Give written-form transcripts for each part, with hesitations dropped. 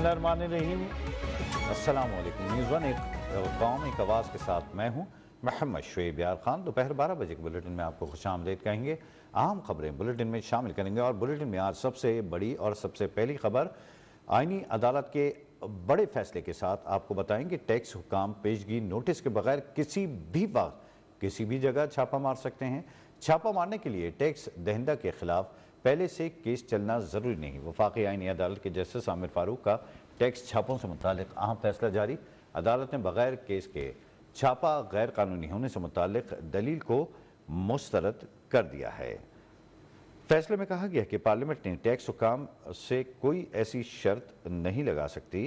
बिस्मिल्लाहिर्रहमानिर्रहीम। अस्सलाम वालेकुम। न्यूज़ वन एक कौम एक आवाज़ के साथ मैं हूँ मोहम्मद शुएब यार खान। दोपहर 12 बजे के बुलेटिन में आपको खुशामदीद कहेंगे। अहम खबरें बुलेटिन में शामिल करेंगे और बुलेटिन में आज सबसे बड़ी और सबसे पहली खबर आईनी अदालत के बड़े फैसले के साथ आपको बताएंगे टैक्स हुकाम पेशगी नोटिस के बगैर किसी भी वक्त किसी भी जगह छापा मार सकते हैं। छापा मारने के लिए टैक्स दहिंदा के खिलाफ पहले से केस चलना जरूरी नहीं। वफाकी आईनी अदालत के जस्टिस आमिर फारूक का टैक्स छापों से मुतालिक अहम फैसला जारी। अदालत ने बगैर केस के छापा गैर कानूनी होने से मुतालिक दलील को मुस्तरद कर दिया है। फैसले में कहा गया कि पार्लियामेंट ने टैक्स हुकाम से कोई ऐसी शर्त नहीं लगा सकती।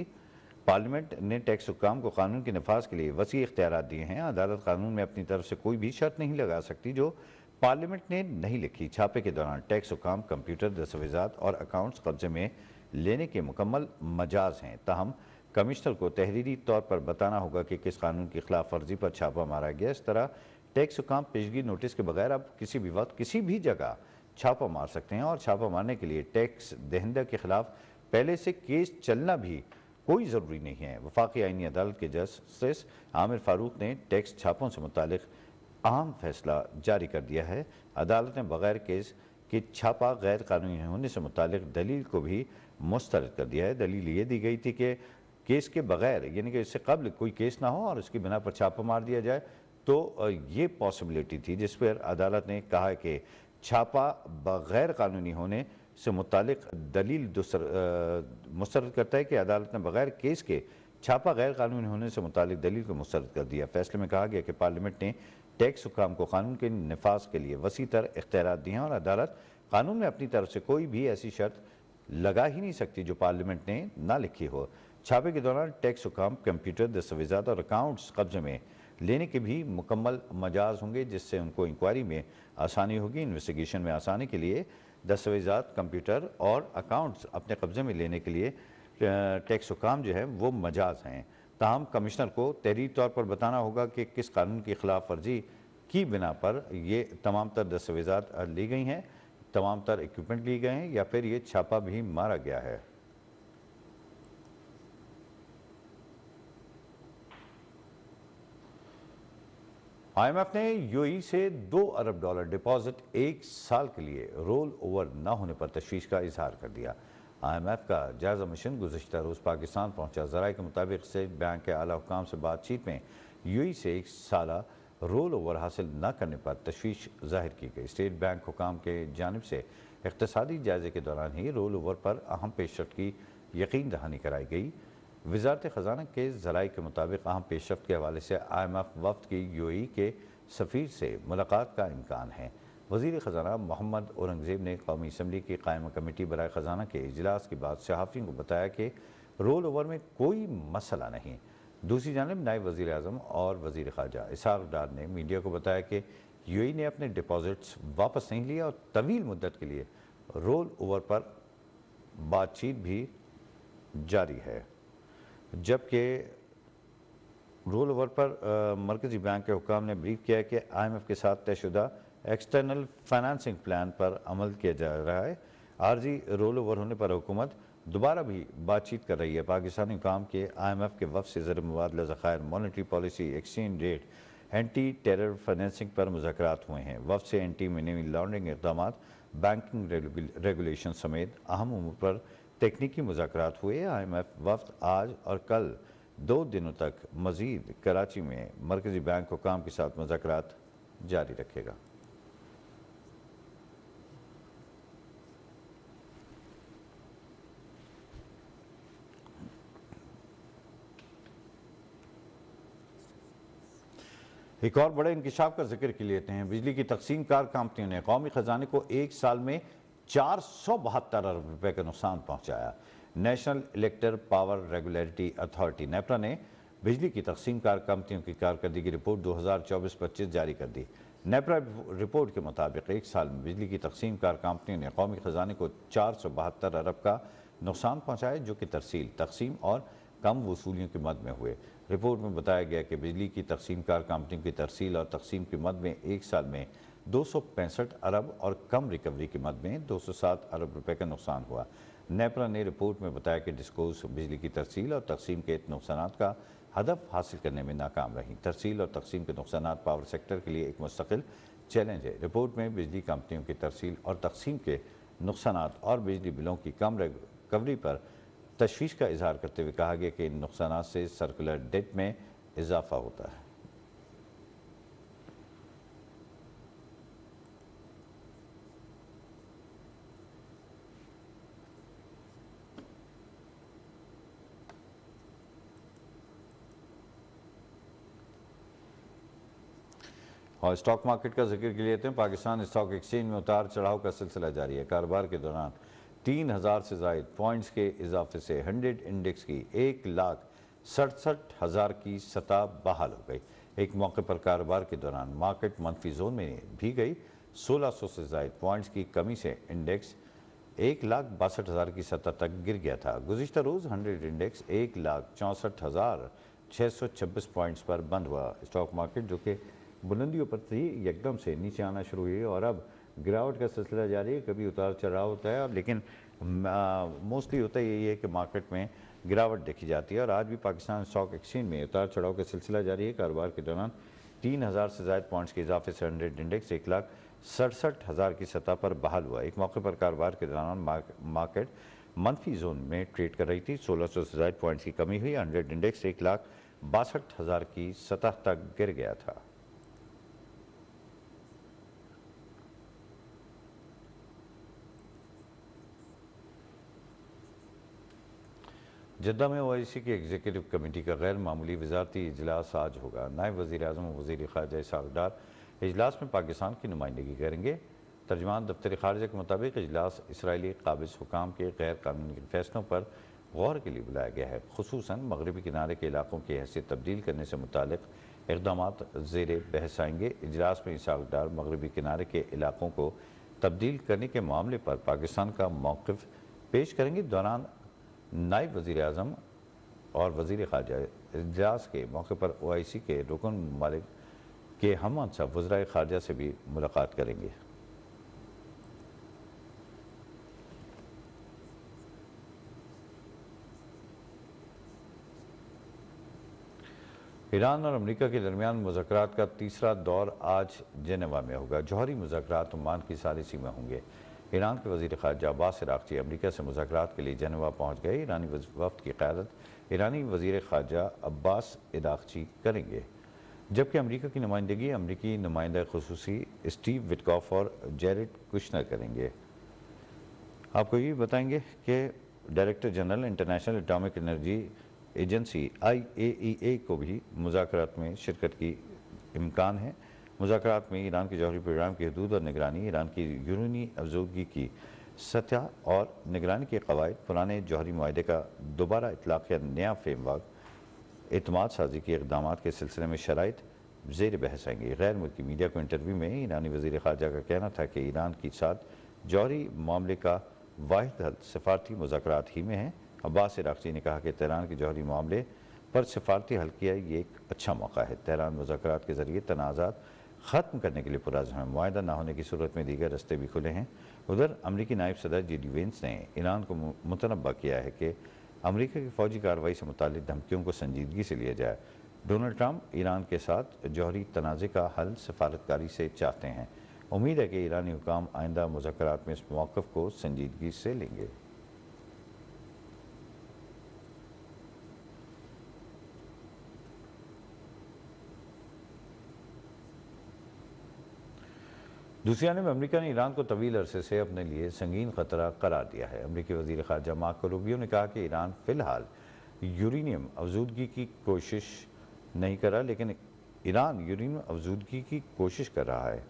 पार्लियामेंट ने टैक्स हुकाम को कानून के नफाज के लिए वसी इख्तियारात दिए हैं। अदालत कानून में अपनी तरफ से कोई भी शर्त नहीं लगा सकती जो पार्लियामेंट ने नहीं लिखी। छापे के दौरान टैक्स हुकाम कंप्यूटर दस्तावेजात और अकाउंट्स कब्जे में लेने के मुकम्मल मजाज हैं। ताहम कमिश्नर को तहरीरी तौर पर बताना होगा कि किस कानून की खिलाफ वर्जी पर छापा मारा गया। इस तरह टैक्स हुकाम पेशगी नोटिस के बगैर अब किसी भी वक्त किसी भी जगह छापा मार सकते हैं और छापा मारने के लिए टैक्स दहिंदा के खिलाफ पहले से केस चलना भी कोई ज़रूरी नहीं है। वफाकी आईनी अदालत के जस्टिस आमिर फारूक ने टैक्स छापों से मुतालिक अहम फैसला जारी कर दिया है। अदालत ने बगैर केस के छापा गैर कानूनी होने से मुतालिक दलील को भी मुस्तरद कर दिया है। दलील ये दी गई थी कि केस के बगैर यानी कि इससे कबल कोई केस ना हो और उसकी बिना पर छापा मार दिया जाए तो ये पॉसिबिलिटी थी, जिस पर अदालत ने कहा कि छापा बगैर कानूनी होने से मुतालिक दलील मुस्तरद करता है कि अदालत ने बगैर केस के छापा गैर कानूनी होने से मुतालिक दलील को मुस्तरद कर दिया। फैसले में कहा गया कि पार्लियामेंट ने टैक्स हुकाम को कानून के नफाज के लिए वसी तर इख्तियारात दिए हैं और अदालत कानून में अपनी तरफ से कोई भी ऐसी शर्त लगा ही नहीं सकती जो पार्लियामेंट ने ना लिखी हो। छापे के दौरान टैक्स हुकाम कंप्यूटर दस्तावेजात और अकाउंट्स कब्जे में लेने के भी मुकम्मल मजाज होंगे, जिससे उनको इंक्वायरी में आसानी होगी। इन्वेस्टिगेशन में आसानी के लिए दस्तावेजात कंप्यूटर और अकाउंट्स अपने कब्जे में लेने के लिए टैक्स हुकाम जो है वो मजाज हैं। ताहम कमिश्नर को तहरीरी तौर पर बताना होगा कि किस कानून की खिलाफ वर्जी की बिना पर ये तमाम तर दस्तावेजात ली गई हैं, तमाम तर इक्विपमेंट लिए गए हैं या फिर ये छापा भी मारा गया है। IMF ने यूएई से $2 अरब डिपॉजिट एक साल के लिए रोल ओवर न होने पर तशवीश का इजहार कर दिया। IMF का जायजा मिशन गुज़श्ता रोज़ पाकिस्तान पहुंचा। ज़राए के मुताबिक स्टेट बैंक के आला हुकाम से बातचीत में यूएई से एक साला रोल ओवर हासिल न करने पर तशवीश जाहिर की गई। स्टेट बैंक हुकाम के जानिब से इक़्तिसादी जायजे के दौरान ही रोल ओवर पर अहम पेशरफ्त की यकीन दहानी कराई गई। वज़ारत ख़ज़ाना के ज़राए के मुताबिक अहम पेशरफ्त के हवाले से IMF वफ़द की यूएई के सफ़ीर से मुलाकात का इम्कान है। वज़ीर ख़ज़ाना मोहम्मद औरंगज़ेब ने कौमी असम्बली की कायमा कमेटी बराए ख़ज़ाना के इजलास के बाद सहाफ़ियों को बताया कि रोल ओवर में कोई मसला नहीं। दूसरी जानब नायब वज़ीर आज़म और वज़ीर ख़ारजा इसहाक़ डार ने मीडिया को बताया कि यूएई ने अपने डिपॉजिट्स वापस नहीं लिए और तवील मुद्दत के लिए रोल ओवर पर बातचीत भी जारी है। जबकि रोल ओवर पर मरकज़ी बैंक के हुकाम ने ब्रीफ किया है कि IMF के साथ तयशुदा एक्सटर्नल फाइनेंसिंग प्लान पर अमल किया जा रहा है। आर्जी रोल ओवर होने पर हुकूमत दोबारा भी बातचीत कर रही है। पाकिस्तानी हुकाम के IMF के वफ़द से ज़र मुबादला ज़खायर, monetary policy, exchange rate, anti terror financing पर मुज़ाकरात हुए हैं। वफ़द से एंटी मनी लॉन्ड्रिंग इक़दाम, बैंकिंग रेगुलेशन समेत अहम उमूर पर तकनीकी मुज़ाकरात हुए। IMF वफ़द आज और कल 2 दिनों तक मज़ीद कराची में मरकज़ी बैंक हुकाम के साथ मुज़ाकरात जारी रखेगा। एक और बड़े इंकशाफ का जिक्र कर लेते हैं। बिजली की तकसीम कार कंपनियों ने कौमी खजाने को एक साल में 472 अरब रुपए का नुकसान पहुंचाया। National electric power regulatory authority NEPRA ने बिजली की तकसीम कार कंपनियों की कारकर्दगी की रिपोर्ट 2024-25 जारी कर दी। नेपरा रिपोर्ट के मुताबिक एक साल में बिजली की तकसीम कार कंपनियों ने कौमी खजाने को 472 अरब का नुकसान पहुंचाया, जो कि तरसील, तकसीम और कम वसूलियों की मद में हुए। रिपोर्ट में बताया गया कि बिजली की तकसीम कार कंपनियों की तरसील और तकसीम की मद में एक साल में 265 अरब और कम रिकवरी की मद में 207 अरब रुपए का नुकसान हुआ। नेपरा ने रिपोर्ट में बताया कि डिस्कोस बिजली की तरसील और तकसीम के नुकसान का हदफ हासिल करने में नाकाम रही। तरसील और तकसीम के नुकसान पावर सेक्टर के लिए एक मुस्तकिल चैलेंज है। रिपोर्ट में बिजली कंपनियों की तरसील और तकसीम के नुकसान और बिजली बिलों की कम रिकवरी पर तशवीश का इजहार करते हुए कहा गया कि इन नुकसान से सर्कुलर डेट में इजाफा होता है। और स्टॉक मार्केट का जिक्र कर लेते हैं। पाकिस्तान स्टॉक एक्सचेंज में उतार चढ़ाव का सिलसिला जारी है। कारोबार के दौरान 3000 से ज़ायद पॉइंट्स के इजाफे से 100 इंडेक्स की 1,67,000 की सतह बहाल हो गई। एक मौके पर कारोबार के दौरान मार्केट मंफी जोन में भी गई। 1600 से ज़ायद पॉइंट्स की कमी से इंडेक्स 1,62,000 की सतह तक गिर गया था। गुज़िश्ता रोज़ 100 इंडेक्स 1,64,626 पॉइंट्स पर बंद हुआ। स्टॉक मार्केट जो कि बुलंदियों पर थी एकदम से नीचे आना शुरू हुई और अब गिरावट का सिलसिला जारी है। कभी उतार चढ़ाव होता है लेकिन मोस्टली होता यही है कि मार्केट में गिरावट देखी जाती है। और आज भी पाकिस्तान स्टॉक एक्सचेंज में उतार चढ़ाव का सिलसिला जारी है। कारोबार के दौरान 3000 से ज़ायद पॉइंट्स के इजाफे से 100 इंडेक्स 1,67,000 की सतह पर बहाल हुआ। एक मौके पर कारोबार के दौरान मार्केट मंफी जोन में ट्रेड कर रही थी। 1600 से ज़ायद पॉइंट्स की कमी हुई। 100 इंडेक्स 1,62,000 की सतह तक गिर गया था। जद्दा में ओआईसी की एग्जीक्यूटिव कमेटी का गैर मामूली वजारती इजलास आज होगा। नायब वज़ीर आज़म और वज़ीर ख़ारजा इस्हाक़ डार इजलास में पाकिस्तान की नुमाइंदगी करेंगे। तर्जमान दफ्तर ख़ारजा के मुताबिक इजलास इसराइली काबिज़ हुकाम के गैर कानूनी फैसलों पर गौर के लिए बुलाया गया है। खुसूसन मगरबी किनारे के इलाकों की हैसियत तब्दील करने से मुतालिक इक़दामात ज़ेर बहस आएंगे। इजलास में इस्हाक़ डार मगरबी किनारे के इलाकों को तब्दील करने के मामले पर पाकिस्तान का मौक़िफ़ पेश करेंगे। दौरान नायब वज़ीर आज़म और वज़ीर ख़ारजा इजलास के मौके पर ओआईसी के रुकन ममालिक के हम मनसब वज़राए ख़ारजा से भी मुलाकात करेंगे। ईरान और अमरीका के दरमियान मुज़ाकरात का तीसरा दौर आज जेनेवा में होगा। जौहरी मुज़ाकरात ओमान की सालिसी में होंगे। ईरान के वज़ीर ख़ारजा अब्बास इराक़ची अमरीका से मुज़ाकरात के लिए जेनेवा पहुँच गए। ईरानी वफ़द की क़यादत ईरानी वज़ीर ख़ारजा अब्बास इराक़ची करेंगे, जबकि अमरीका की नुमाइंदगी अमरीकी नुमाइंदा ख़ुसूसी स्टीव विटकॉफ और जेरेड कुशनर करेंगे। आपको ये बताएंगे कि director general international atomic energy agency IAEA को भी मुज़ाकरात में शिरकत की इम्कान है। मुज़ाकरात में ईरान के जौहरी प्रोग्राम की हदूद और निगरानी, ईरान की यूरेनी अफज़ोदगी की सतह और निगरानी के कवायद, पुराने जौहरी मुआहदे का दोबारा इतलाक़ या नया फ्रेमवर्क, एतमाद साजी के इक़दामात के सिलसिले में शराइत ज़ेर बहस आएंगे। गैर मुल्की मीडिया को इंटरव्यू में ईरानी वज़ीर ख़ारजा का कहना था कि ईरान के साथ जौहरी मामले का वाहिद हल सफ़ारती मुज़ाकरात ही में है। अब्बास इराक़ची ने कहा कि तेहरान के जौहरी मामले पर सफ़ारती हल किया ये एक अच्छा मौका है। तेहरान मुज़ाकरात के ज़रिए तनाज़ात ख़त्म करने के लिए पुरज़्म है। मुआहदा न होने की सूरत में दीगर रस्ते भी खुले हैं। उधर अमरीकी नायब सदर JD वेंस ने ईरान को मुतनब्बा किया है कि अमरीका की फ़ौजी कार्रवाई से मुताल्लिक़ धमकियों को संजीदगी से लिया जाए। डोनाल्ड ट्रंप ईरान के साथ जौहरी तनाज़े का हल सफारतकारी से चाहते हैं। उम्मीद है कि ईरानी हुकाम आइंदा मुज़ाकरात में इस मौक़िफ़ को संजीदगी से लेंगे। दूसरी जानब अमरीका ने ईरान को तवील अरसे से अपने लिए संगीन ख़तरा करार दिया है। अमरीकी वज़ीर ख़ारजा मार्को रूबियो ने कहा कि ईरान फ़िलहाल यूरेनियम अफज़ूदगी की कोशिश नहीं कर रहा, लेकिन ईरान यूरेनियम अफज़ूदगी की कोशिश कर रहा है।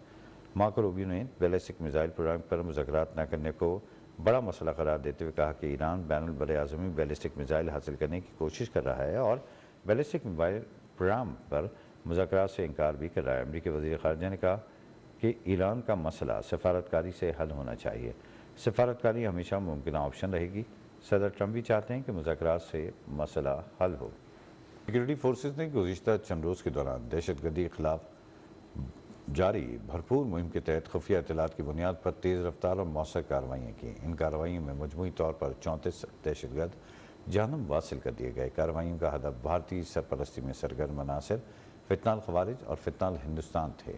मार्को रूबियो ने बैलिस्टिक मिसाइल प्रोग्राम पर मुज़ाकरात न करने को बड़ा मसला करार देते हुए कहा कि ईरान बैनुल बरआज़मी बैलिस्टिक मिसाइल हासिल करने की कोशिश कर रहा है और बैलिस्टिक मिसाइल प्रोग्राम पर मुज़ाकरात से इनकार भी कर रहा है। अमरीकी वज़ीर ख़ारजा ने कहा कि ईरान का मसला सफारतकारी से हल होना चाहिए। सफारतकारी हमेशा मुमकिन ऑप्शन रहेगी। सदर ट्रंप भी चाहते हैं कि मुज़ाकरात से मसला हल हो। सिक्योरिटी फोर्सेस ने गुज़िश्ता चंद रोज़ के दौरान दहशतगर्दी के खिलाफ जारी भरपूर मुहिम के तहत खुफिया इत्तलात की बुनियाद पर तेज़ रफ्तार और मौसर कार्रवाइयाँ की। इन कार्रवाइयों में मजमूई तौर पर 34 दहशतगर्द जानम वासिल कर दिए गए। कार्रवाइयों का हदफ भारतीय सरपरस्ती में सरगर्म अनासर फितनाल खवारिज और फितनाल हिंदुस्तान थे।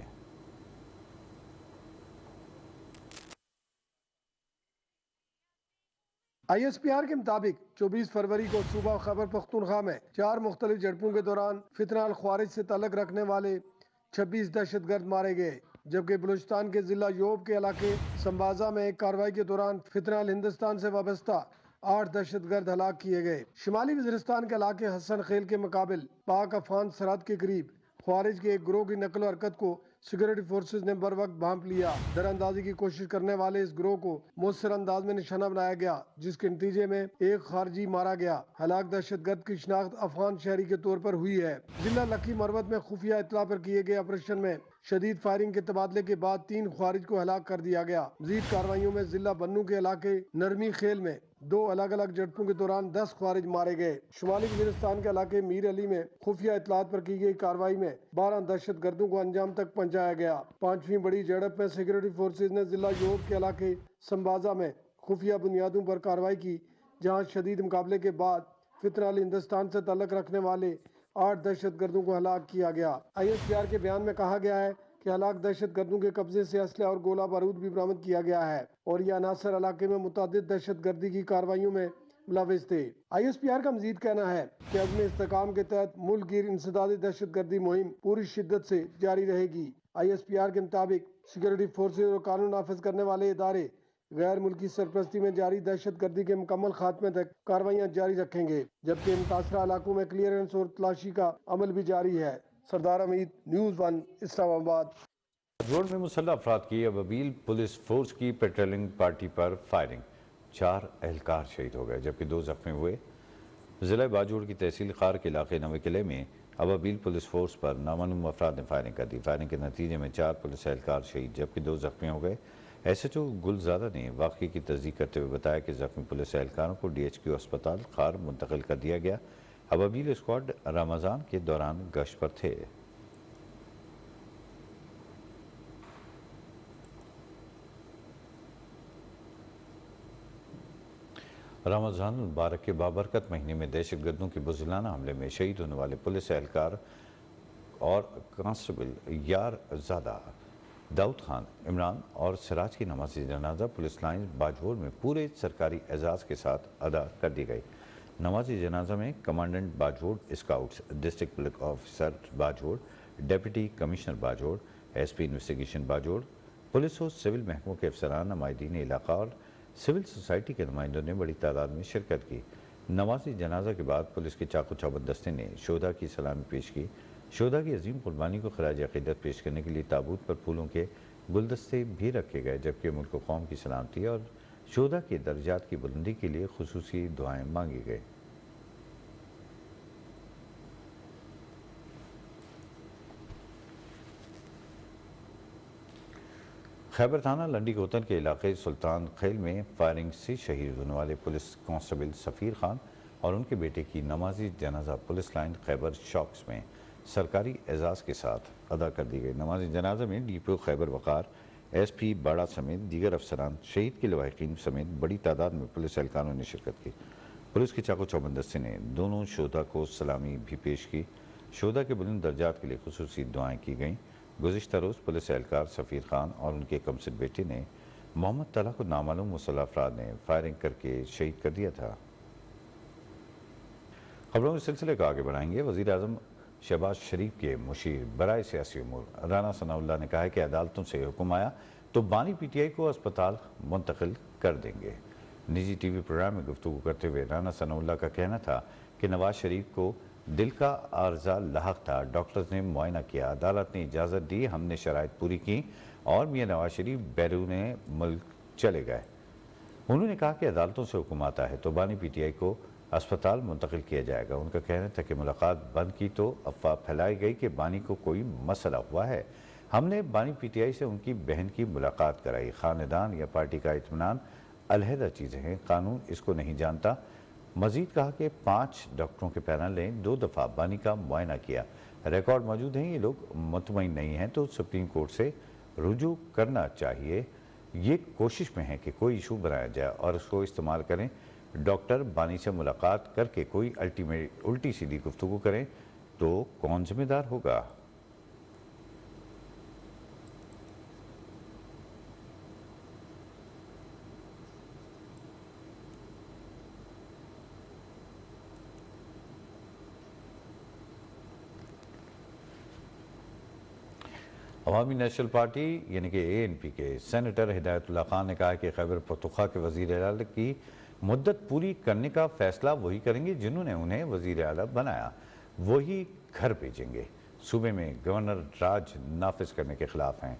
ISPR के मुताबिक 24 फरवरी को सूबा खैबर पख्तूनख्वा में 4 मुख्तलिफ झड़पों के दौरान फितनाल ख्वारिज से ताल्लुक रखने वाले 26 दहशतगर्द मारे गए, जबकि बलूचिस्तान के जिला योब के इलाके संबाजा में एक कार्रवाई के दौरान फितनाल हिंदुस्तान से वाबस्ता 8 दहशतगर्द हलाक किए गए। शिमाली वज़ीरिस्तान के इलाके हसन खेल के मुकाबिल पाक अफगान सरहद के करीब ख्वारिज के एक गिरोह की नकल हरकत को सिक्योरिटी फोर्सेज ने बर वक्त भांप लिया। दरअंदाजी की कोशिश करने वाले इस गिरोह को मुस्तर अंदाज में निशाना बनाया गया, जिसके नतीजे में एक खारजी मारा गया। हलाक दहशतगर्द की शिनाख्त अफगान शहरी के तौर पर हुई है। जिला लकी मरवत में खुफिया इतला पर किए गए ऑपरेशन में शदीद फायरिंग के तबादले के बाद 3 ख्वारिज को हलाक कर दिया गया। मजीद कार्रवाइयों में जिला बन्नू के इलाके नरमी खेल में 2 अलग अलग झड़पों के दौरान 10 ख्वारिज मारे गए। शुमाली वज़ीरिस्तान के इलाके मीर अली में खुफिया इतलात पर की गई कार्रवाई में 12 दहशतगर्दों को अंजाम तक पहुंचाया गया। 5वीं बड़ी झड़प में सिक्योरिटी फोर्सेज ने जिला योब के इलाके संबाजा में खुफिया बुनियादों पर कार्रवाई की, जहाँ शदीद मुकाबले के बाद फितनाल हिंदुस्तान से ताल्लुक रखने वाले 8 दहशतगर्दों को हलाक किया गया। ISPR के बयान में कहा गया है कि हलाक दहशतगर्दों के कब्जे से असला और गोला बारूद भी बरामद किया गया है और यह अनासर इलाके में मुतअद्दिद दहशतगर्दी की कार्रवाइयों में मुलविस थे। ISPR का मजीद कहना है कि अज़्म इस्तेकाम के तहत मुल्क गिर इंसदादी दहशतगर्दी मुहिम पूरी शिद्दत से जारी रहेगी। ISPR के मुताबिक सिक्योरिटी फोर्सेज और कानून नाफिज करने वाले इदारे गैर मुल्की सरपरस्ती में जारी दहशतगर्दी के मुकम्मल खात्मे तक कार्रवाइयाँ जारी रखेंगे, जबकि मुतासरा इलाकों में क्लियरेंस और तलाशी का अमल भी जारी है। सरदार अमीद, न्यूज़ 1, इस्लामाबाद। रोड में मुसल्लह अफराद की अबील पुलिस फोर्स की पेट्रोलिंग पार्टी पर फायरिंग, 4 एहलकार शहीद हो गए जबकि 2 जख्मी हुए। जिला बाजूड़ की तहसील खार के इलाके नवे किले में अबील पुलिस फोर्स पर नामालूम अफराद ने फायरिंग कर दी। फायरिंग के नतीजे में 4 पुलिस एहलकार शहीद जबकि 2 जख्मी हो गए। SHO गुलजादा ने वाक़े की तस्दीक करते हुए बताया कि जख्मी पुलिस एहलकारों को DHQ अस्पताल खार मुंतकिल कर दिया गया। अबील स्क्वाड रमज़ान के दौरान गश्त पर थे। रमज़ान मुबारक के बाबरकत महीने में दहशतगर्दों के बुज़दिलाना हमले में शहीद होने वाले पुलिस एहलकार और कांस्टेबल यार ज़ादा, दाऊद खान, इमरान और सिराज की नमाज़ी जनाजा पुलिस लाइन बाजवोड़ में पूरे सरकारी एजाज़ के साथ अदा कर दी गई। नमाज़ी जनाजा में commandant Bajaur scouts, district police officer Bajaur, deputy commissioner Bajaur, SP investigation Bajaur, police और सिविल महकमों के अफसरान, नुमाइंदीन इलाका और सिविल सोसाइटी के नुमाइंदों ने बड़ी तादाद में शिरकत की। नमाज़ी जनाजा के बाद पुलिस के चाकू चौबंद दस्ते ने शोधा की सलामी पेश की। शोधा की अजीम कुर्बानी को खराज अक़ीदत पेश करने के लिए ताबूत पर फूलों के गुलदस्ते भी रखे गए, जबकि मुल्क व कौम की सलामती और शोधा के दर्जात की बुलंदी के लिए खुसूसी दुआएं मांगी गई। खैबर थाना लंडी कोतन के इलाके सुल्तान खेल में फायरिंग से शहीद होने वाले पुलिस कांस्टेबल सफ़ीर खान और उनके बेटे की नमाजी जनाजा पुलिस लाइन खैबर शॉक्स में सरकारी एजाज़ के साथ अदा कर दी गई। नमाजी जनाजा में DPO खैबर वक़ार, SP बाड़ा समेत दीगर अफसरान, शहीद के लवाहिकीन समेत बड़ी तादाद में पुलिस एहलकारों ने शिरकत की। पुलिस के चाकू चौबंद दस्ते ने दोनों शोधा को सलामी भी पेश की। शोधा के बुलंद दर्जात के लिए खुसूसी दुआएँ की गईं। गुज़िश्ता रोज़ पुलिस एहलकार सफ़ीर खान और उनके कमसिन बेटे ने मोहम्मद तला को नामालूम मुसल्लह अफराद ने फायरिंग करके शहीद कर दिया था। खबरों के सिलसिले को आगे बढ़ाएंगे। वज़ीर आज़म शहबाज शरीफ के मुशीर बराए सियासी उमूर राना सनाउल्लाह ने कहा है कि अदालतों से हुक्म आया तो बानी PTI को अस्पताल मुंतकिल कर देंगे। निजी TV प्रोग्राम में गुफ्तगू करते हुए राना सनाउल्लाह का कहना था कि नवाज शरीफ को दिल का आर्जा लाहक था, डॉक्टर्स ने मुआयना किया, अदालत ने इजाज़त दी, हमने शराइत पूरी की और मियां नवाज शरीफ बैरून मुल्क चले गए। उन्होंने कहा कि अदालतों से हुक्म आता है तो बानी PTI को अस्पताल मुंतकिल किया जाएगा। उनका कहना था कि मुलाकात बंद की तो अफवाह फैलाई गई कि बानी को कोई मसला हुआ है। हमने बानी PTI से उनकी बहन की मुलाकात कराई। ख़ानदान या पार्टी का इत्मीनान अलहदा चीज़ें हैं, कानून इसको नहीं जानता। मजीद कहा कि 5 डॉक्टरों के पैनल ने 2 दफ़ा बानी का मुआयना किया। रिकॉर्ड मौजूद हैं, ये लोग मुतमईन नहीं हैं तो सुप्रीम कोर्ट से रुजू करना चाहिए। ये कोशिश में है कि कोई इशू बनाया जाए और उसको इस्तेमाल करें। डॉक्टर बानी से मुलाकात करके कोई उल्टी सीधी गुफ्तगू करें तो कौन जिम्मेदार होगा? अवामी नेशनल पार्टी यानी कि ANP के सेनेटर हिदायतुल्लाह खान ने कहा कि खैबर पख्तूनख्वा के वज़ीर आला की मुद्दत पूरी करने का फैसला वही करेंगे जिन्होंने उन्हें वज़ीर आला बनाया, वही घर भेजेंगे। सूबे में गवर्नर राज नाफिज करने के खिलाफ हैं।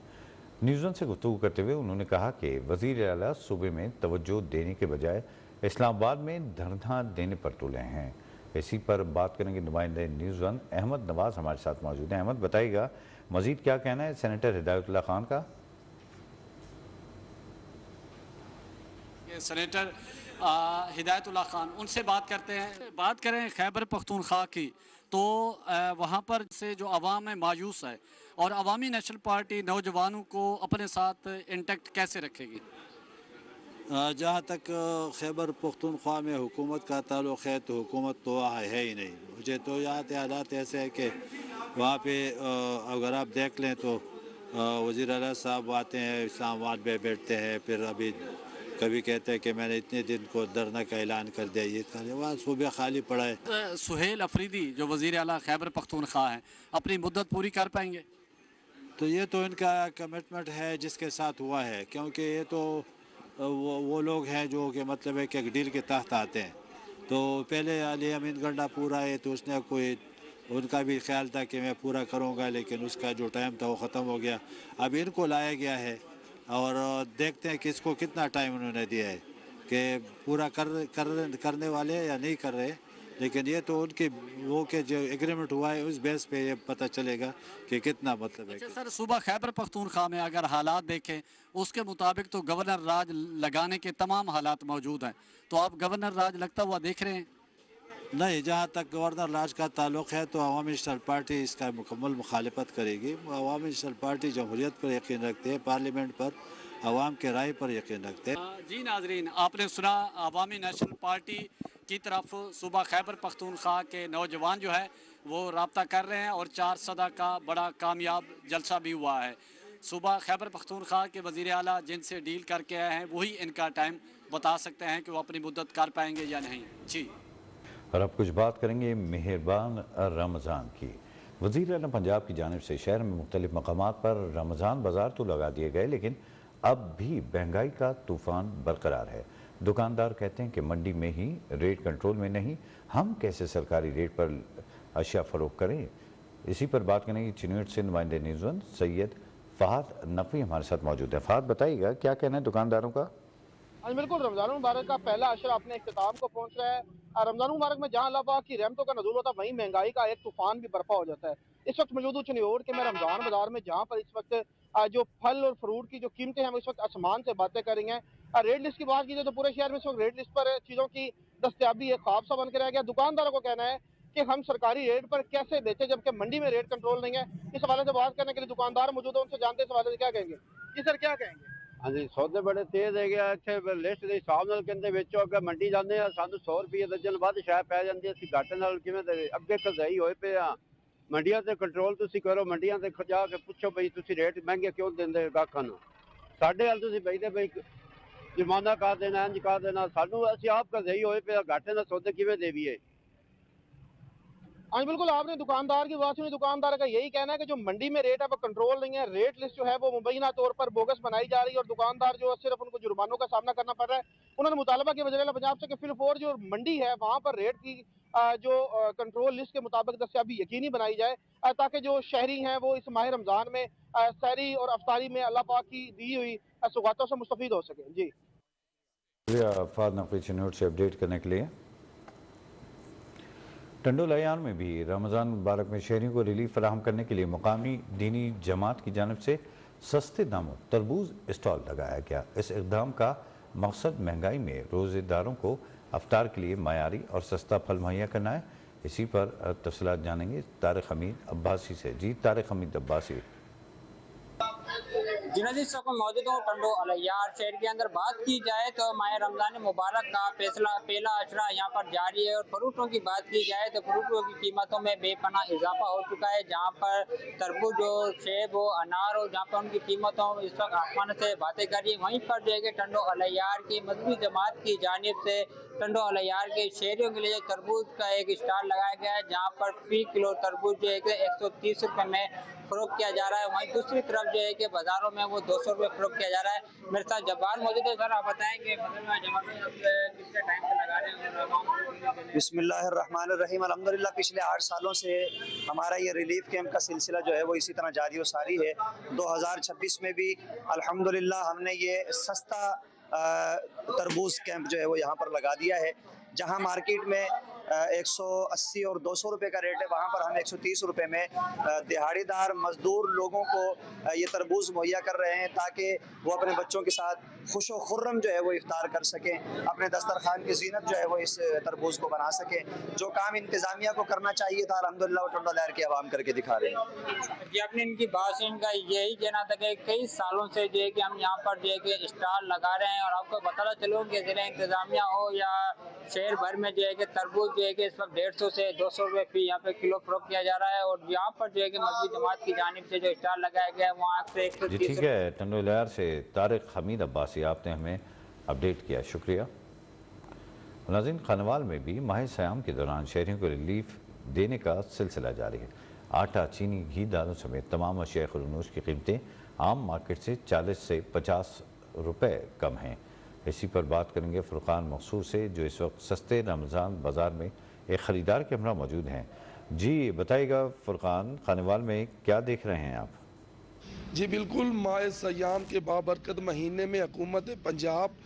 न्यूज़1 से गुफ्तगू करते हुए उन्होंने कहा कि वज़ीर आला सूबे में तवज्जो देने के बजाय इस्लामाबाद में धरना देने पर तुले हैं। इसी पर बात करेंगे नुमाइंदे न्यूज़1 अहमद नवाज हमारे साथ मौजूद हैं। अहमद, बताइएगा मजीद क्या कहना है सेनेटर हिदायतुल्लाह खान का? सेनेटर हिदायतुल्लाह खान, उनसे बात करते हैं। बात करें खैबर पख्तूनख्वा की तो वहाँ पर से जो अवाम में मायूस है और अवामी नेशनल पार्टी नौजवानों को अपने साथ इंटैक्ट कैसे रखेगी? जहाँ तक खैबर पख्तूनख्वा में हुकूमत का ताल्लुक़ है तो हुकूमत तो वहाँ है ही नहीं। मुझे तो यहाँ हालात ऐसे है कि वहाँ पे अगर आप देख लें तो वज़ीर आला साहब आते हैं, इस्लामाबाद में बैठते हैं, फिर अभी कभी कहते हैं कि मैंने इतने दिन को धरना का ऐलान कर दिया, ये कर दिया, वहाँ सूबे खाली पड़ा है। सुहेल अफरीदी जो वज़ीर आला खैबर पख्तूनख्वा है, अपनी मुद्दत पूरी कर पाएंगे? तो ये तो इनका कमिटमेंट है जिसके साथ हुआ है, क्योंकि ये तो वो लोग हैं जो कि मतलब है कि एक डील के तहत आते हैं। तो पहले अली अमीन गंडा पूरा है तो उसने कोई उनका भी ख्याल था कि मैं पूरा करूंगा, लेकिन उसका जो टाइम था वो ख़त्म हो गया। अब इनको लाया गया है और देखते हैं कि इसको कितना टाइम उन्होंने दिया है कि पूरा करने वाले या नहीं कर रहे। लेकिन ये तो उनके वो के जो एग्रीमेंट हुआ है उस बेस पे ये पता चलेगा कि कितना मतलब है। अच्छा सर, सूबा खैबर पख्तूनख्वा में अगर हालात देखें उसके मुताबिक तो गवर्नर राज लगाने के तमाम हालात मौजूद हैं, तो आप गवर्नर राज लगता हुआ देख रहे हैं? नहीं, जहाँ तक गवर्नर राज का ताल्लुक़ है तो अवामी नेशनल पार्टी इसका मुकम्मल मुखालिफत करेगी। अवामी नेशनल पार्टी जमहूरियत पर यकीन रखते हैं, पार्लियामेंट पर अवाम के राय पर यकीन रखते हैं। जी नाजरीन, आपने सुना अवामी नेशनल पार्टी की तरफ सूबा खैबर पख्तूनख्वा के नौजवान जो है वो रब्ता कर रहे हैं और 4 सदा का बड़ा कामयाब जलसा भी हुआ है। सूबा खैबर पख्तूनख्वा के वज़ीर आला जिनसे डील करके आए हैं वही इनका टाइम बता सकते हैं कि वो अपनी मुद्दत कर पाएंगे या नहीं। जी, और अब कुछ बात करेंगे मेहरबान रमज़ान की। वज़ीर आला पंजाब की जानिब से शहर में मुख्तलिफ मकामात पर रमज़ान बाज़ार तो लगा दिए गए, लेकिन अब भी महंगाई का तूफ़ान बरकरार है। दुकानदार कहते हैं कि मंडी में ही रेट कंट्रोल में नहीं, हम कैसे सरकारी रेट पर अशिया फ़रोख्त करें। इसी पर बात करेंगे चिन्हट से नुमाइंदे न्यूज़1 सैयद फ़हद नकवी हमारे साथ मौजूद है। फ़हद, बताइएगा क्या कहना है दुकानदारों का? हाँ बिल्कुल, रमजान मुबारक का पहला अशर अपने इख्तिताम को पहुंच रहा है। रमजान मुबारक में जहाँ अल्लाह पाक की रहमतों का नज़ूल होता है वहीं महंगाई का एक तूफान भी बर्पा हो जाता है। इस वक्त मौजूद हूँ चिन्हट के मैं रमजान बाजार में, जहाँ पर इस वक्त जो फल और फ्रूट की जो कीमतें हैं वो इस वक्त आसमान से बातें कर रही हैं। रेट लिस्ट की बात कीजिए तो पूरे शहर में इस वक्त रेट लिस्ट पर चीज़ों की दस्तयाबी एक ख्वाब सा बन के रह गया। दुकानदारों को कहना है कि हम सरकारी रेट पर कैसे बेचें जबकि मंडी में रेट कंट्रोल नहीं है। इस हवाले से बात करने के लिए दुकानदार मौजूद है, उनसे जानते हैं इस हवाले से क्या कहेंगे। जी सर, क्या कहेंगे? हाँ जी, सौदे बड़े तेज है गया। इतने लिस्ट के हिसाब नाल कहते विचो अगर मंडी जाते हैं सानू 100 रुपये दर्जन वध शाय पै जाती है, असं घट नाल किवें देवे। अगे कज़ाई होए पे आ मंडियां ते कंट्रोल तुसीं करो, मंडियां ते जाके पुछो बई तुसीं रेट महंगे क्यों देंदे गाहकां नूं। साडे हल तुसीं बईदे बई जुर्माना कर देना, इंज कर देना, सानू असं आप कज़ाई होए पे घाटे नाल सौदे किवें देवीए। हाँ बिल्कुल, आपने दुकानदार की बात सुनी। दुकानदार का यही कहना है कि जो मंडी में रेट है वो कंट्रोल नहीं है। रेट लिस्ट जो है वो मुबैना तौर पर बोगस बनाई जा रही है और दुकानदार जो है सिर्फ उनको जुर्मानों का सामना करना पड़ रहा है। उन्होंने मुतालबा किया वज़ीर आला पंजाब से कि फिलफोर जो मंडी है वहाँ पर रेट की जो कंट्रोल लिस्ट के मुताबिक दस्तयाबी यकीनी बनाई जाए, ताकि जो शहरी हैं वो इस माह रमजान में सहरी और अफ्तारी में अल्लाह पाक की दी हुई सौगातों से मुस्तफीद हो सके। जी, फ़हद नकवी चिन्हट से अपडेट करने के लिए। टंडोल अयान में भी रमज़ान मुबारक में शहरियों को रिलीफ फराहम करने के लिए मुकामी दीनी जमात की जानिब से सस्ते दामों तरबूज स्टॉल लगाया गया। इस इक़दाम का मकसद महंगाई में रोज़ेदारों को अफ्तार के लिए मयारी और सस्ता फल मुहैया करना है। इसी पर तफसीलात जानेंगे तारिक हमीद अब्बासी से। जी तारिक हमीद अब्बासी। जुनैद इस वक्त मौजूद हूँ टंडो अलैयार शहर के अंदर। बात की जाए तो माह रमज़ान मुबारक का पहला अशरा यहाँ पर जारी है और फ्रूटों की बात की जाए तो फ्रूटों की कीमतों में बेपनाह इजाफा हो चुका है। जहाँ पर तरबूज हो, सेब हो, अनार हो, जहाँ पर उनकी कीमतों इस वक्त आसमान से बातें कर रही है। वहीं पर जो है कि टंडो अलैयार की मजहबी जमात की जानिब से टंडो अलैयार के शहरियों के लिए तरबूज का एक स्टॉल लगाया गया है, जहाँ पर फी किलो तरबूज जो है कि 130 रुपये में फरोख्त किया जा रहा है। वहीं दूसरी तरफ जो है कि बाजारों में वो 200 रुपये फरोख्त किया जा रहा है। मेरे साथ जब्बार मौजूद है। सर आप बताएं कि कितने टाइम से लगा रहे हैं? बिस्मिल्लाहिर्रहमानिर्रहीम। अल्हम्दुलिल्लाह पिछले 8 सालों से हमारा ये रिलीफ कैंप का सिलसिला जो है वो इसी तरह जारी व सारी है। 2026 में भी अल्हम्दुलिल्लाह हमने ये सस्ता तरबूज कैंप जो है वो यहाँ पर लगा दिया है। जहाँ मार्केट में 180 और 200 रुपए का रेट है, वहाँ पर हम 130 रुपए में दिहाड़ीदार मजदूर लोगों को ये तरबूज मुहैया कर रहे हैं ताकि वो अपने बच्चों के साथ खुशो खुर्रम जो है वो इफ्तार कर सकें, अपने दस्तरखान की जीनत जो है वो इस तरबूज को बना सकें। जो काम इंतज़ामिया को करना चाहिए था अल्हम्दुलिल्लाह वो टंडो अलैयार की आवाम करके दिखा रहे हैं। जी आपने इनकी बात से इनका यही कहना था कि कई सालों से जो है कि हम यहाँ पर जो है कि स्टॉल लगा रहे हैं और आपको बताना चलो कि ज़िला इंतज़ामिया हो या शहर भर में जो है कि तरबूज जो है कि इस वक्त 150 से 200 रुपये फी यहाँ पे किलो फरोख्त किया जा रहा है। और यहाँ पर जो है कि मस्जिद जमात की जानिब से जो स्टॉल लगाया गया है वहाँ से 130। जी ठीक है, टंडो अलैयार से तारिक हमीद अब्बासी आपने हमें अपडेट किया, शुक्रिया। नाज़रीन, खानवाल में भी माह सयाम के दौरान शहरियों को रिलीफ देने का सिलसिला जारी है। आटा, चीनी, घी, दालों समेत तमाम अशिया खुर्दनोश की कीमतें आम मार्केट से 40 से 50 रुपये कम हैं। इसी पर बात करेंगे फुरकान मकसूर से, जो इस वक्त सस्ते रमज़ान बाज़ार में एक ख़रीदार के हमरा मौजूद हैं। जी बताइएगा फुरकान, खानवाल में क्या देख रहे हैं आप? जी बिल्कुल, माह सयाम के बाबरकत महीने में हुकूमत पंजाब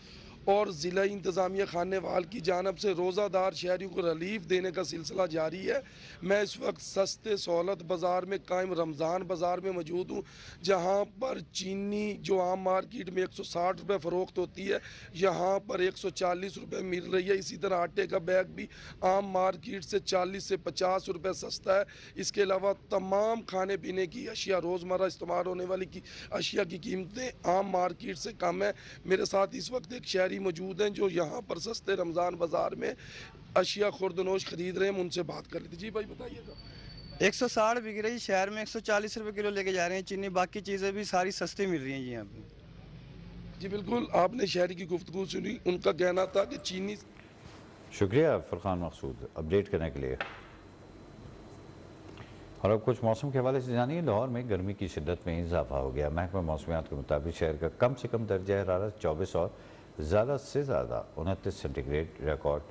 और ज़िला इंतज़ामिया खानेवाल की जानब से रोज़ादार शहरियों को रिलीफ देने का सिलसिला जारी है। मैं इस वक्त सस्ते सहूलत बाज़ार में कायम रमज़ान बाज़ार में मौजूद हूँ, जहाँ पर चीनी जो आम मार्केट में 160 रुपये फ़रोख्त होती है, यहाँ पर 140 रुपये मिल रही है। इसी तरह आटे का बैग भी आम मार्केट से 40 से 50 रुपये सस्ता है। इसके अलावा तमाम खाने पीने की अशिया, रोज़मर्रा इस्तेमाल होने वाली की अशिया की कीमतें आम मार्केट से कम है। मेरे साथ इस वक्त एक शहरी मौजूद हैं जो यहाँ पर सस्ते रमज़ान बाज़ार में अशिया खुर्दनोश खरीद रहे हैं। हम उनसे बात कर लेते। जी भाई बताइएगा। 160 बिक रही, शहर में 140 रुपये किलो लेके जा रहे हैं चीनी, बाकी चीज़ें भी सारी सस्ती मिल रही हैं जी यहाँ पे। जी बिल्कुल, आपने शहरी की गुफ्तगू सुनी, उनका कहना था कि चीनी। शुक्रिया फुरकान मकसूद अपडेट करने के लिए। और अब कुछ मौसम के हवाले से जानिए। लाहौर में गर्मी की शिद्दत में इजाफा हो गया। महकमा मौसमियात के मुताबिक शहर का कम से कम दर्जा हरारत 24 और ज़्यादा से ज़्यादा 29 सेंटीग्रेड रिकॉर्ड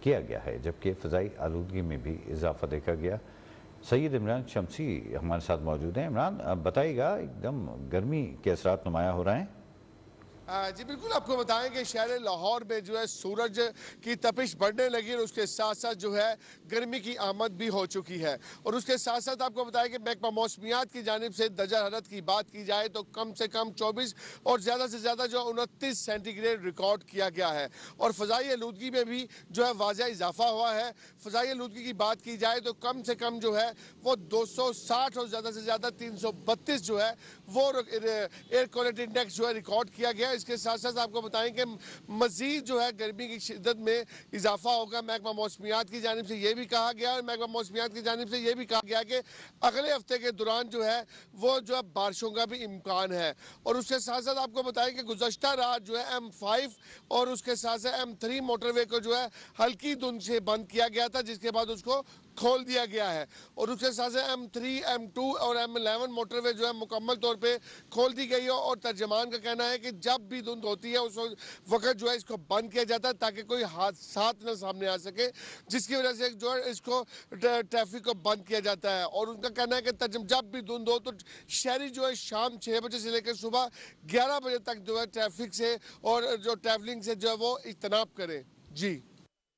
किया गया है, जबकि फ़ज़ाई आलूदगी में भी इजाफा देखा गया। सैयद इमरान शमसी हमारे साथ मौजूद हैं। इमरान, अब बताइएगा, एकदम गर्मी के असरात नुमाया हो रहे हैं? जी बिल्कुल, आपको बताएं कि शहर लाहौर में जो है सूरज की तपिश बढ़ने लगी और उसके साथ साथ जो है गर्मी की आमद भी हो चुकी है। और उसके साथ साथ आपको बताएं कि महकमा मौसमियात की जानिब से दर्जा हरारत की बात की जाए तो कम से कम 24 और ज़्यादा से ज़्यादा जो 29 सेंटीग्रेड रिकॉर्ड किया गया है। और फ़ज़ाई आलूदगी में भी जो है वाज़ह इजाफा हुआ है। फ़ज़ाई आलूदगी की बात की जाए तो कम से कम जो है वो 260 और ज़्यादा से ज़्यादा 332 जो है वो एयर क्वालिटी इंडेक्स जो है रिकॉर्ड किया गया। इसके साथ साथ आपको बताएं कि मजीद जो है गर्मी की शिद्दत में इजाफा होगा। महकमा मौसमियात की जानिब से ये भी कहा गया और महकमा मौसमियात की जानिब से ये भी कहा गया कि अगले हफ्ते के दौरान जो है वो जो है बारिशों का भी इम्कान है। और उसके साथ साथ आपको बताएं कि गुज़श्ता रात जो है M5 और उसके साथ साथ M3 मोटरवे को जो है हल्की धुंध से बंद किया गया था, जिसके बाद उसको खोल दिया गया है। और उसके साथ साथ M3, M2 और M11 मोटरवे जो है मुकम्मल तौर पे खोल दी गई है। और तर्जमान का कहना है कि जब भी धुंध होती है उस वक्त जो है इसको बंद किया जाता है ताकि कोई हादसा न सामने आ सके, जिसकी वजह से जो है इसको ट्रैफिक को बंद किया जाता है। और उनका कहना है कि जब भी धुंध हो तो शहरी जो है शाम 6 बजे से लेकर सुबह 11 बजे तक जो है ट्रैफिक से और जो ट्रैवलिंग से जो है वो इज्तनाब करें। जी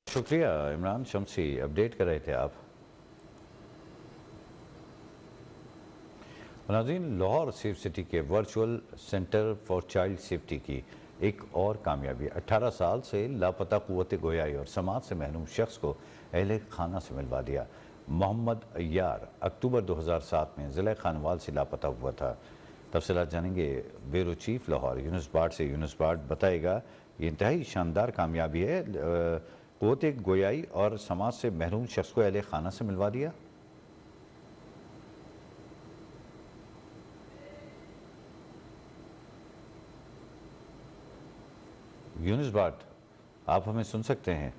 शुक्रिया इमरान शमसी, अपडेट कर रहे थे आप। नाज़रीन, लाहौर सेफ सिटी के virtual centre for child safety की एक और कामयाबी, 18 साल से लापता क़ुव्वत गोयाई और समाज से महरूम शख्स को अहले खाना से मिलवा दिया। मोहम्मद यार अक्टूबर 2007 में ज़िला खानवाल से लापता हुआ था। तफसीलात जानेंगे ब्यूरो चीफ लाहौर यूनुस बाट से। यूनुस बाट बताएगा, ये इंतहाई शानदार कामयाबी है, क़ुव्वत गोयाई और समाज से महरूम शख्स को अहले खाना से मिलवा दिया। यूनुस बाट, आप हमें सुन सकते हैं?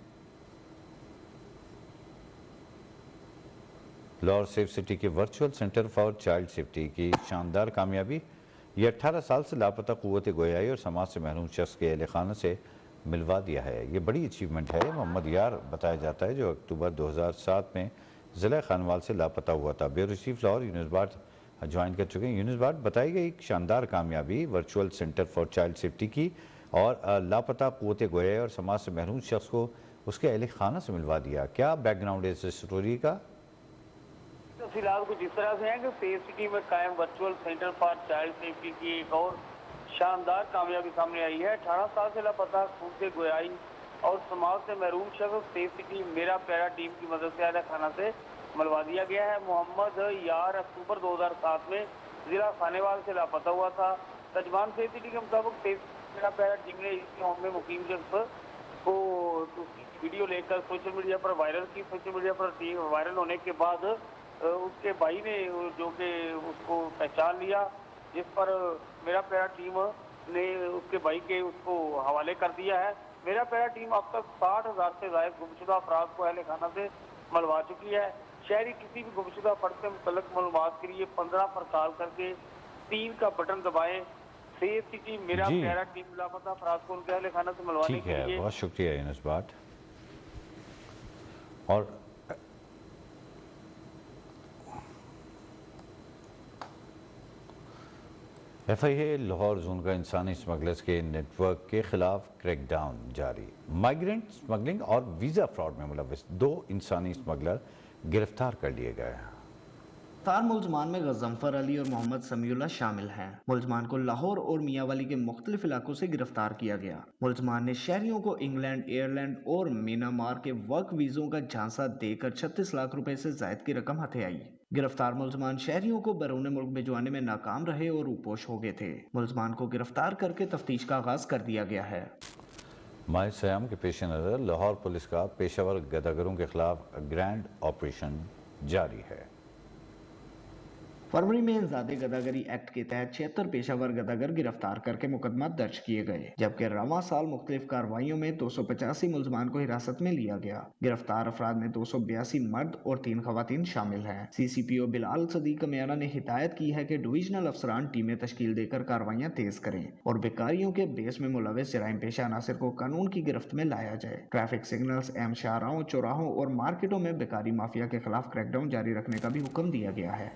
लाहौर सेफ सिटी के virtual centre for child safety की शानदार कामयाबी, ये 18 साल से लापता क़ुव्वत गोयाई और समाज से महरूम शख्स के अहले खाना से मिलवा दिया है। ये बड़ी अचीवमेंट है। मोहम्मद यार बताया जाता है जो अक्टूबर 2007 में ज़िला खानवाल से लापता हुआ था। ब्यूरो चीफ लाहौर यूनुस बाट ज्वाइन कर चुके हैं। यूनुस बाट, बताइए एक शानदार कामयाबी virtual centre for child safety की और लापता क़ुव्वत गोयाई और समाज से महरूम शख्स को उसके अहले खाना से मिलवा दिया। क्या बैकग्राउंड है इस स्टोरी का? फिलहाल कुछ इस तरह से है कि सेफ सिटी में कायम virtual centre for child safety की एक और शानदार कामयाबी सामने आई है। 18 साल से लापता क़ुव्वत गोयाई और समाज से महरूम शख्स सेफ सिटी मेरा प्यारा टीम की मदद से अहले खाना से मिलवा दिया गया है। मोहम्मद यार अक्टूबर 2007 में जिला खानेवाल से लापता हुआ था। तर्जमान सेफ सिटी के मुताबिक मेरा प्यारा टीम ने इस गाँव में मुकीम शख्स को वीडियो लेकर सोशल मीडिया पर वायरल की। सोशल मीडिया पर वायरल होने के बाद उसके भाई ने जो कि उसको पहचान लिया, जिस पर मेरा प्यारा टीम ने उसके भाई के उसको हवाले कर दिया है। मेरा प्यारा टीम अब तक 60,000 से ज़ायद गुमशुदा अफराद को अहले खाना से मिलवा चुकी है। शहरी किसी भी गुमशुदा फर्द से मुतल्लिक मालूमात के लिए 15 पर कॉल करके 3 का बटन दबाएं। सेफ सिटी मेरा प्यारा टीम लापता अफराद को उनके अहले खाना से मिलवाने के लिए। बहुत शुक्रिया यूनुस बाट। और FIA लाहौर जोन का इंसानी स्मगलर्स के नेटवर्क के खिलाफ क्रैकडाउन जारी। माइग्रेंट स्मगलिंग और वीज़ा फ्रॉड में मुलव्विस 2 इंसानी स्मगलर गिरफ्तार कर लिए गए हैं। गिरफ्तार मुलजमान में गजम्फर अली और मोहम्मद समीउल्लाह शामिल हैं। मुलजमान को लाहौर और मियांवाली के मुख्तलिफ इलाकों से गिरफ्तार किया गया। मुलजमान ने शहरियों को इंग्लैंड, आयरलैंड और म्यांमार के वर्क वीजों का झांसा देकर 36 लाख रुपए से जायद की रकम हथियाई। गिरफ्तार मुलजमान शहरियों को बैरून मुल्क भिजवाने में नाकाम रहे और रूपोश हो गए थे। मुलजमान को गिरफ्तार करके तफ्तीश का आगाज कर दिया गया है। माह सयाम के पेश नज़र लाहौर पुलिस का पेशावर गदागरों के खिलाफ ग्रैंड ऑपरेशन जारी है। फरवरी में इंसादे गदागरी एक्ट के तहत 76 पेशावर गदागर गिरफ्तार करके मुकदमा दर्ज किए गए, जबकि रवां साल मुख्तलिफ कार्रवाइयों में 285 मुलजमान को हिरासत में लिया गया। गिरफ्तार अफराद में 282 मर्द और 3 खवातीन शामिल हैं। CCPO बिलाल सदीक मियाना ने हिदायत की है कि डिविजनल अफसरान टीमें तश्कील देकर कार्रवाइयाँ तेज करें और बेकारियों के बेस में मुलविस जराइम पेशा अनासिर को कानून की गिरफ्त में लाया जाए। ट्रैफिक सिग्नल्स, अहम शाहराहों, चौराहों और मार्केटों में बेकारी माफिया के खिलाफ क्रैकडाउन जारी रखने का भी हुक्म दिया गया है।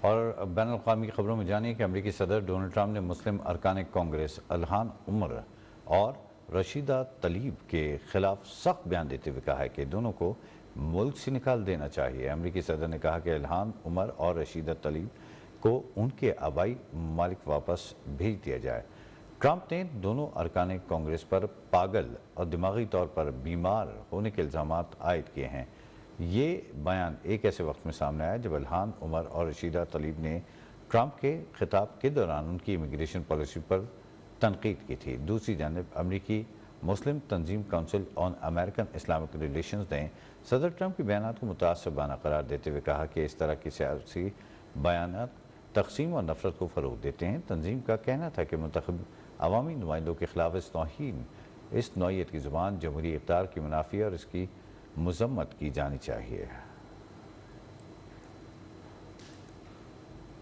और बैनुल अक़वामी की खबरों में जानिए कि अमरीकी सदर डोनाल्ड ट्रंप ने मुस्लिम अरकान कांग्रेस इल्हान उमर और रशीदा तलीब के खिलाफ सख्त बयान देते हुए कहा है कि दोनों को मुल्क से निकाल देना चाहिए। अमरीकी सदर ने कहा कि इल्हान उमर और रशीदा तलीब को उनके आबाई ममालिक वापस भेज दिया जाए। ट्रंप ने दोनों अरकान कांग्रेस पर पागल और दिमागी तौर पर बीमार होने के इल्ज़ामात आयद किए हैं। ये बयान एक ऐसे वक्त में सामने आया जब इल्हान उमर और रशीदा तलीब ने ट्रंप के खिताब के दौरान उनकी इमिग्रेशन पॉलिसी पर तनकीद की थी। दूसरी जानब अमरीकी मुस्लिम तंजीम council on American Islamic relations ने सदर ट्रंप के बयान को मुतासबाना करार देते हुए कहा कि इस तरह के सियासी बयान तकसीम और नफरत को फ़रोग़ देते हैं। तंजीम का कहना था कि मुंतखब अवामी नुमाइंदों के खिलाफ इस नौइयत की ज़ुबान जमहूरी इक़्तिदार की मुनाफी और इसकी मज़म्मत की जानी चाहिए।